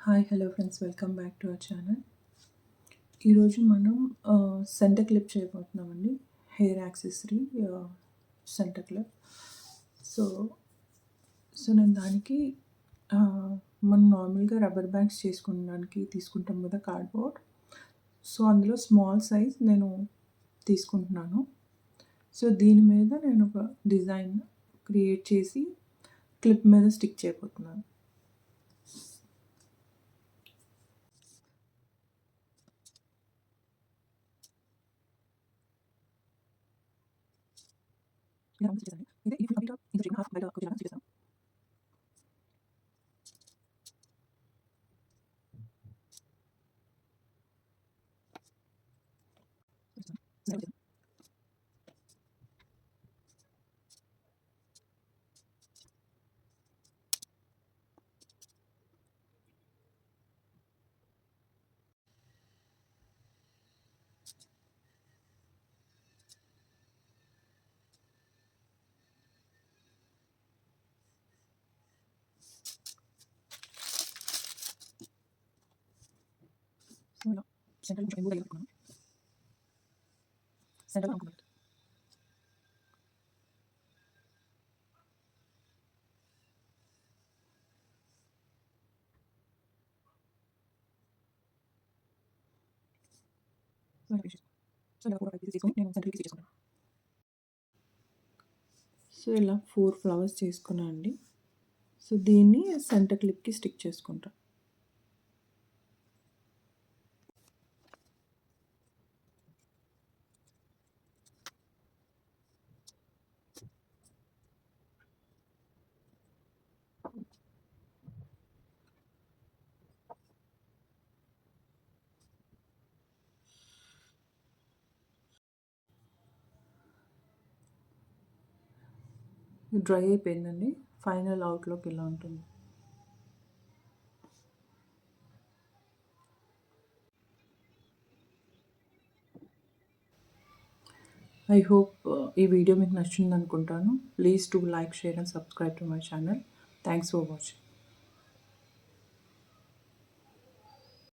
Hi hello friends, welcome back to our channel. ఈరోజు మనం centre clip చేయబోతున్నామండి. Hair accessory centre clip. So నేను దానికి మనం నార్మల్గా రబ్బర్ బ్యాండ్స్ చేసుకోవడానికి తీసుకుంటాం కదా, కార్డ్బోర్డ్. సో అందులో స్మాల్ సైజ్ నేను తీసుకుంటున్నాను. సో దీని మీద నేను ఒక డిజైన్ క్రియేట్ చేసి క్లిప్ మీద స్టిక్ చేయబోతున్నాను. ఇలా రౌండ్స్ చేశాను. అయితే ఇది ఫుల్ కంప్లీట్‌గా ఇంత షేప్‌లో హాఫ్ బయట కొద్దిగా చూపిస్తాను. చూపిస్తాను. సెంటర్ చేశాను. సో ఇలా సెంటర్‌లో కొంచెం ఎక్కువగా పెట్టుకున్నాను. సెంటర్‌లో అనుకున్నట్టు. సో ఇలా ఫినిష్ చేసుకోవాలి. సో ఇలా 4 పీసెస్ తీసుకొని నేను సెంటర్‌కి స్టిచ్ చేసుకుంటాను. సో ఇలా 4 ఫ్లవర్స్ చేసుకున్నా అండి. సో దీన్ని సెంటర్ క్లిప్‌కి స్టిక్ చేసుకుంటా. డ్రై అయిపోయిందండి. ఫైనల్ అవుట్‌లుక్ ఇలా ఉంటుంది. ఐ హోప్ ఈ వీడియో మీకు నచ్చిందనుకుంటాను. Please do like, share and subscribe to my channel. Thanks for watching.